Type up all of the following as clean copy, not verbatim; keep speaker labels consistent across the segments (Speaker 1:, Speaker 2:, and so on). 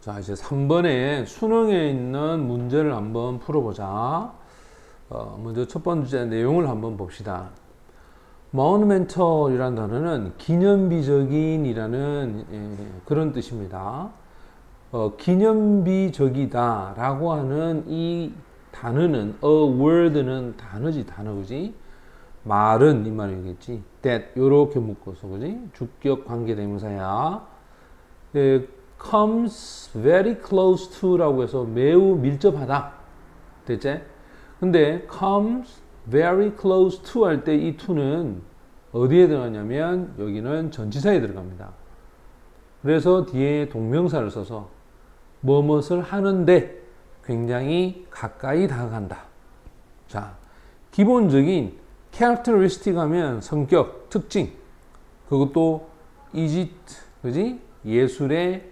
Speaker 1: 자, 이제 3번에 수능에 있는 문제를 한번 풀어보자. 먼저 첫 번째 내용을 한번 봅시다. monumental이라는 단어는 기념비적인이라는 그런 뜻입니다. 기념비적이다 라고 하는 이 단어는 a word는 단어지, 그지? 말은 이 말이겠지. that 요렇게 묶어서, 그지? 주격 관계대명사야. comes very close to 라고 해서 매우 밀접하다. 됐지? 근데 comes very close to 할 때 이 to는 어디에 들어가냐면 여기는 전치사에 들어갑니다. 그래서 뒤에 동명사를 써서 무엇을 하는데 굉장히 가까이 다가간다. 자, 기본적인 characteristic 하면 성격, 특징. 그것도 Egypt, 그지? 예술의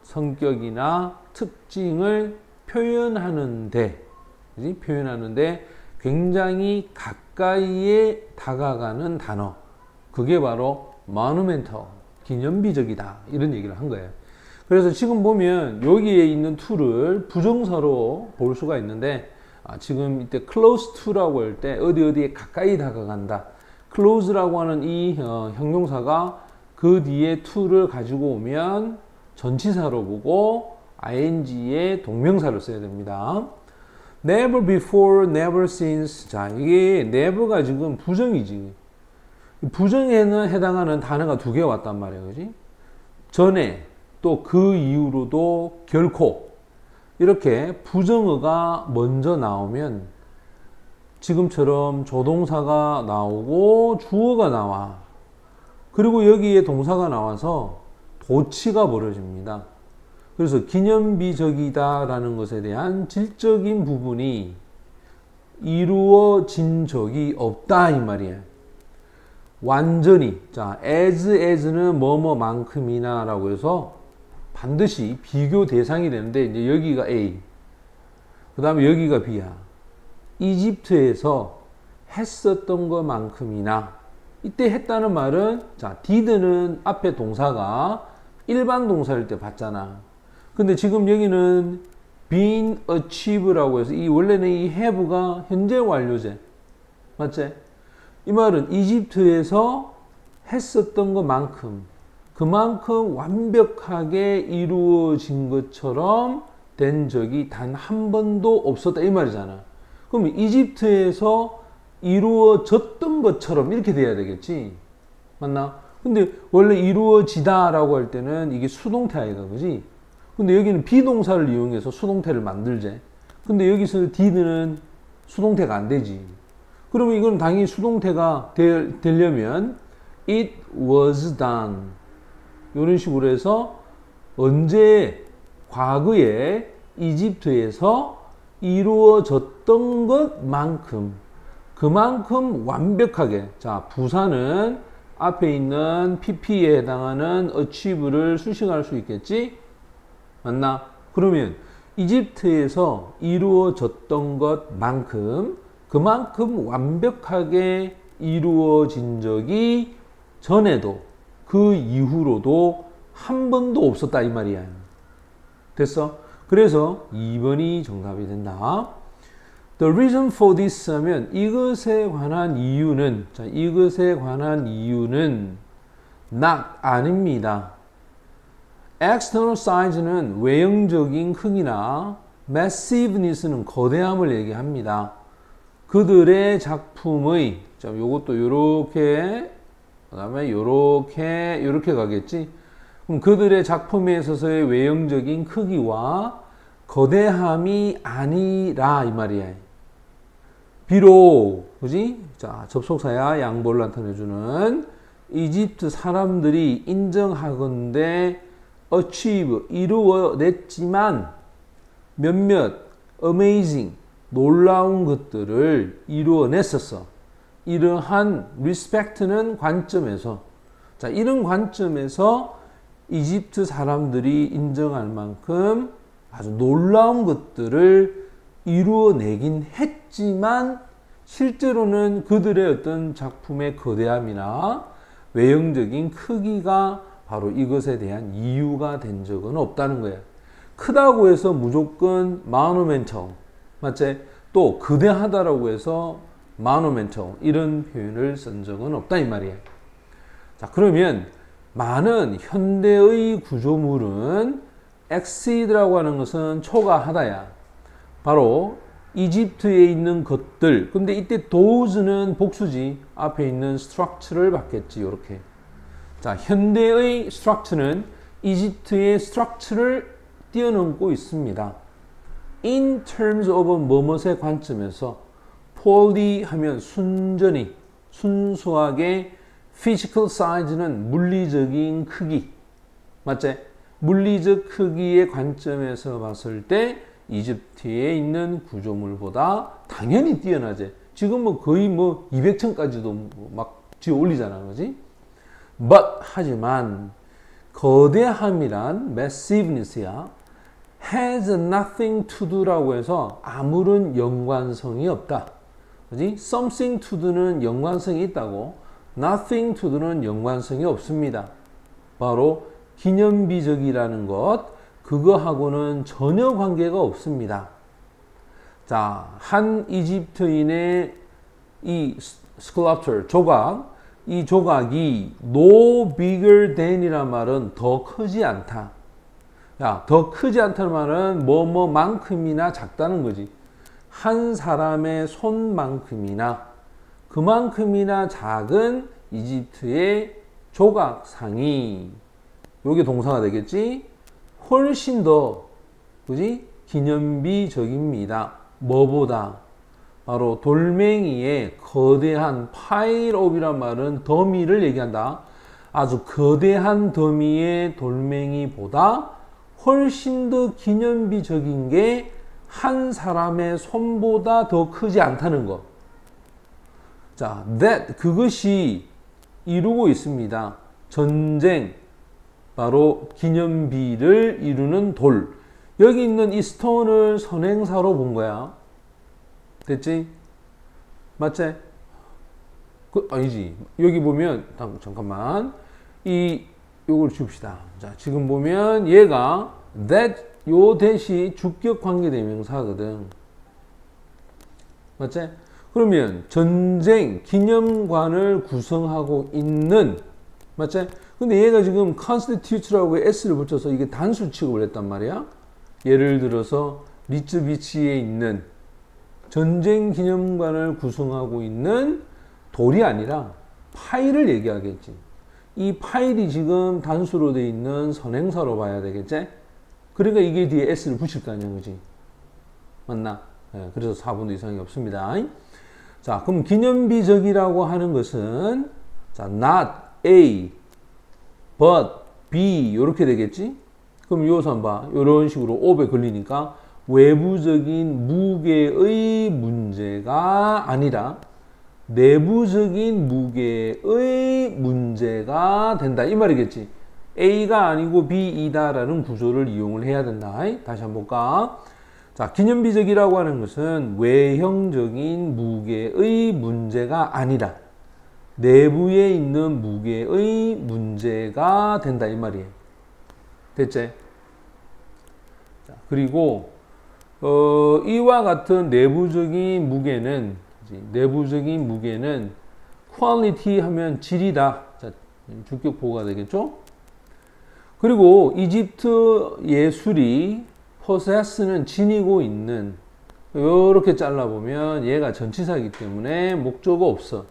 Speaker 1: 성격이나 특징을 표현하는데, 그지? 표현하는데 굉장히 가까이에 다가가는 단어. 그게 바로 monumental, 기념비적이다. 이런 얘기를 한 거예요. 그래서 지금 보면 여기에 있는 to를 부정사로 볼 수가 있는데, 지금 이때 close to라고 할 때 어디에 가까이 다가간다. close라고 하는 이 형용사가 그 뒤에 to를 가지고 오면 전치사로 보고 ing의 동명사를 써야 됩니다. never before, never since. 자, 이게 never가 지금 부정이지. 부정에는 해당하는 단어가 두 개 왔단 말이에요. 그지? 전에 또 그 이후로도 결코 이렇게 부정어가 먼저 나오면 지금처럼 조동사가 나오고 주어가 나와. 그리고 여기에 동사가 나와서 도치가 벌어집니다. 그래서 기념비적이다 라는 것에 대한 질적인 부분이 이루어진 적이 없다 이 말이에요. 완전히 자 as는 뭐뭐만큼이나 라고 해서 반드시 비교 대상이 되는데 이제 여기가 A 그 다음에 여기가 B야. 이집트에서 했었던 것만큼이나 이때 했다는 말은 자 did는 앞에 동사가 일반 동사일 때 봤잖아. 근데 지금 여기는 been achieve라고 해서 이 원래는 이 have가 현재 완료제 맞지? 이 말은 이집트에서 했었던 것만큼 그만큼 완벽하게 이루어진 것처럼 된 적이 단 한 번도 없었다 이 말이잖아. 그럼 이집트에서 이루어졌던 것처럼 이렇게 돼야 되겠지 맞나? 근데 원래 이루어지다 라고 할 때는 이게 수동태 아이가 그지? 근데 여기는 비동사를 이용해서 수동태를 만들지. 근데 여기서 did는 수동태가 안 되지. 그러면 이건 당연히 수동태가 되려면 it was done 이런 식으로 해서 언제 과거에 이집트에서 이루어졌던 것만큼 그만큼 완벽하게 자 부사는 앞에 있는 pp에 해당하는 achieve를 수식할 수 있겠지? 맞나? 그러면 이집트에서 이루어졌던 것만큼 그만큼 완벽하게 이루어진 적이 전에도 그 이후로도 한 번도 없었다 이 말이야. 됐어? 그래서 2번이 정답이 된다. The reason for this 하면 이것에 관한 이유는 자 이것에 관한 이유는 not 아닙니다. external size는 외형적인 크기나 massiveness는 거대함을 얘기합니다. 그들의 작품의 자 요것도 요렇게 그다음에 요렇게 가겠지. 그럼 그들의 작품에 있어서의 외형적인 크기와 거대함이 아니라 이 말이야. 비록 그지? 자 접속사야 양보를 나타내주는 이집트 사람들이 인정하건대 achieve 이루어냈지만 몇몇 amazing 놀라운 것들을 이루어냈었어. 이러한 respect는 관점에서 자 이런 관점에서 이집트 사람들이 인정할 만큼 아주 놀라운 것들을 이루어내긴 했지만 실제로는 그들의 어떤 작품의 거대함이나 외형적인 크기가 바로 이것에 대한 이유가 된 적은 없다는 거야. 크다고 해서 무조건 monumental, 맞지? 또 거대하다라고 해서 monumental 이런 표현을 쓴 적은 없다 이 말이에요. 자, 그러면 많은 현대의 구조물은 exceed라고 하는 것은 초과하다야. 바로 이집트에 있는 것들. 근데 이때 those는 복수지. 앞에 있는 structure를 받겠지. 이렇게. 자, 현대의 structure는 이집트의 structure를 뛰어넘고 있습니다. In terms of 뭐뭇의 관점에서 poorly 하면 순전히, 순수하게 physical size는 물리적인 크기. 맞지? 물리적 크기의 관점에서 봤을 때 이집트에 있는 구조물보다 당연히 뛰어나지. 지금 뭐 거의 뭐 200층까지도 막 지어 올리잖아. 그지? But, 하지만, 거대함이란 massiveness야. has nothing to do라고 해서 아무런 연관성이 없다. 그지? something to do는 연관성이 있다고, nothing to do는 연관성이 없습니다. 바로 기념비적이라는 것, 그거하고는 전혀 관계가 없습니다. 자, 한 이집트인의 이 sculpture, 조각, 이 조각이 no bigger than이란 말은 더 크지 않다. 야, 더 크지 않다는 말은 뭐뭐만큼이나 작다는 거지. 한 사람의 손만큼이나 그만큼이나 작은 이집트의 조각상이, 요게 동사가 되겠지? 훨씬 더, 그지? 기념비적입니다. 뭐보다? 바로 돌멩이의 거대한 파일업이란 말은 더미를 얘기한다. 아주 거대한 더미의 돌멩이보다 훨씬 더 기념비적인 게 한 사람의 손보다 더 크지 않다는 거. 자, that, 그것이 이루고 있습니다. 전쟁, 바로 기념비를 이루는 돌. 여기 있는 이 스톤을 선행사로 본 거야. 됐지? 맞지? 아니지. 여기 보면, 잠깐만. 요걸 줍시다. 자, 지금 보면 얘가 that, 요 대시 주격 관계대명사거든. 맞지? 그러면 전쟁 기념관을 구성하고 있는, 맞지? 근데 얘가 지금 constitute라고 s를 붙여서 이게 단수 취급을 했단 말이야. 예를 들어서 리츠비치에 있는 전쟁 기념관을 구성하고 있는 돌이 아니라 파일을 얘기하겠지. 이 파일이 지금 단수로 되어 있는 선행사로 봐야 되겠지? 그러니까 이게 뒤에 s를 붙일 거 아니야, 그지? 맞나? 네, 그래서 4분의 이상이 없습니다. 자, 그럼 기념비적이라고 하는 것은, 자, not A, but B, 요렇게 되겠지? 그럼 요서 한번 봐. 요런 식으로 옵에 걸리니까 외부적인 무게의 문제가 아니라 내부적인 무게의 문제가 된다. 이 말이겠지. A가 아니고 B이다라는 구조를 이용을 해야 된다. 다시 한번 볼까? 자, 기념비적이라고 하는 것은 외형적인 무게의 문제가 아니라 내부에 있는 무게의 문제가 된다. 이 말이에요. 됐지? 자, 그리고 이와 같은 내부적인 무게는 quality 하면 질이다. 자, 주격 보호가 되겠죠? 그리고 이집트 예술이 possess는 지니고 있는, 이렇게 잘라보면 얘가 전치사이기 때문에 목적어 없어.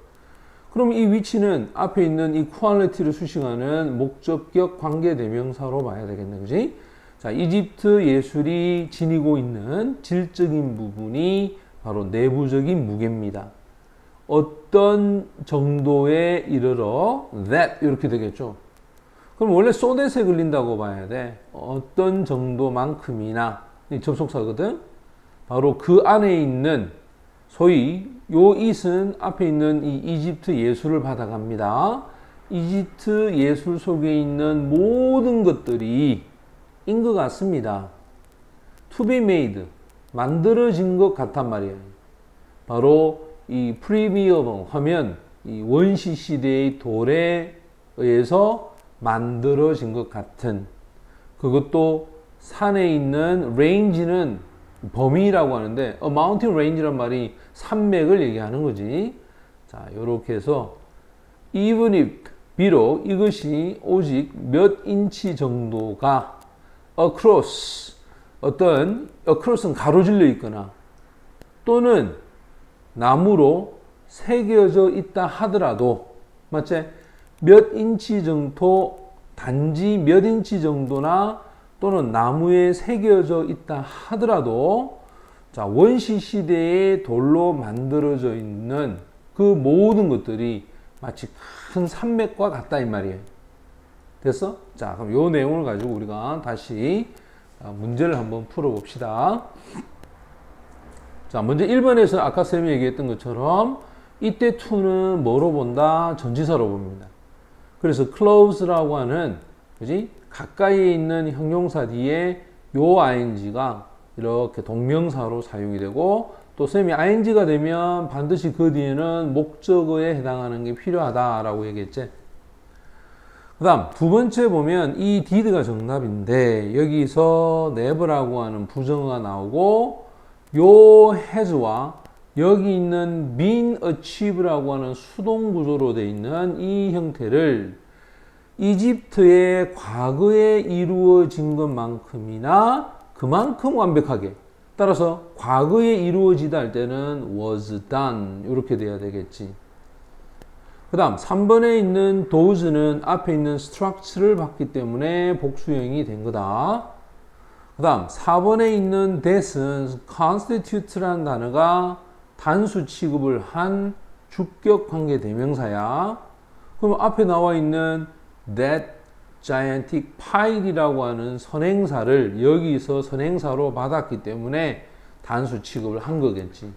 Speaker 1: 그럼 이 위치는 앞에 있는 이 quality를 수식하는 목적격 관계대명사로 봐야 되겠네. 그지? 자, 이집트 예술이 지니고 있는 질적인 부분이 바로 내부적인 무게입니다. 어떤 정도에 이르러 that 이렇게 되겠죠. 그럼 원래 so that에 걸린다고 봐야 돼. 어떤 정도만큼이나 접속사거든. 바로 그 안에 있는, 소위 요 it은 앞에 있는 이 이집트 예술을 받아갑니다. 이집트 예술 속에 있는 모든 것들이 인 것 같습니다. to be made, 만들어진 것 같단 말이에요. 바로 이 프리미엄 화면, 이 원시 시대의 돌에 의해서 만들어진 것 같은, 그것도 산에 있는 range는 범위라고 하는데 a mountain range란 말이 산맥을 얘기하는 거지. 자, 요렇게 해서 even if 비록 이것이 오직 몇 인치 정도가 across 어떤 across는 가로질러 있거나 또는 나무로 새겨져 있다 하더라도 맞지? 몇 인치 정도 단지 몇 인치 정도나 또는 나무에 새겨져 있다 하더라도 자, 원시 시대의 돌로 만들어져 있는 그 모든 것들이 마치 큰 산맥과 같다 이 말이에요. 됐어? 자, 그럼 요 내용을 가지고 우리가 다시 문제를 한번 풀어 봅시다. 자, 먼저 1번에서 아까 쌤이 얘기했던 것처럼 이때 to는 뭐로 본다? 전치사로 봅니다. 그래서 close라고 하는 그지? 가까이에 있는 형용사 뒤에 요 ing가 이렇게 동명사로 사용이 되고 또 쌤이 ing가 되면 반드시 그 뒤에는 목적어에 해당하는 게 필요하다라고 얘기했지. 그 다음 두 번째 보면 이 did가 정답인데 여기서 never라고 하는 부정어가 나오고 요 has와 여기 있는 been achieved라고 하는 수동 구조로 되어 있는 이 형태를 이집트의 과거에 이루어진 것만큼이나 그만큼 완벽하게 따라서 과거에 이루어지다 할 때는 was done 이렇게 돼야 되겠지. 그 다음 3번에 있는 does는 앞에 있는 structure를 받기 때문에 복수형이 된 거다. 그 다음 4번에 있는 that은 constitute라는 단어가 단수 취급을 한 주격 관계 대명사야. 그럼 앞에 나와 있는 that gigantic pile이라고 하는 선행사를 여기서 선행사로 받았기 때문에 단수 취급을 한 거겠지.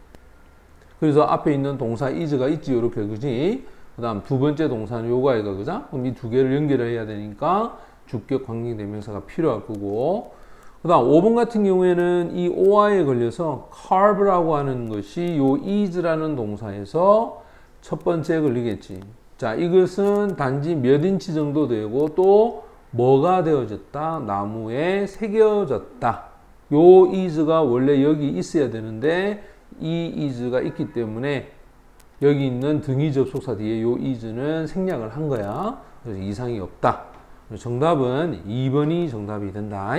Speaker 1: 그래서 앞에 있는 동사 is가 있지 이렇게 그지. 그 다음 두 번째 동사는 요가 이거 그죠? 그럼 이 두 개를 연결해야 되니까 주격 관계 대명사가 필요할 거고. 그 다음 5번 같은 경우에는 이 OI에 걸려서 carve라고 하는 것이 요 is라는 동사에서 첫 번째 걸리겠지. 자, 이것은 단지 몇 인치 정도 되고 또 뭐가 되어졌다? 나무에 새겨졌다. 요 is가 원래 여기 있어야 되는데 이 is가 있기 때문에 여기 있는 등위 접속사 뒤에 요 is는 생략을 한 거야. 그래서 이상이 없다. 정답은 2번이 정답이 된다.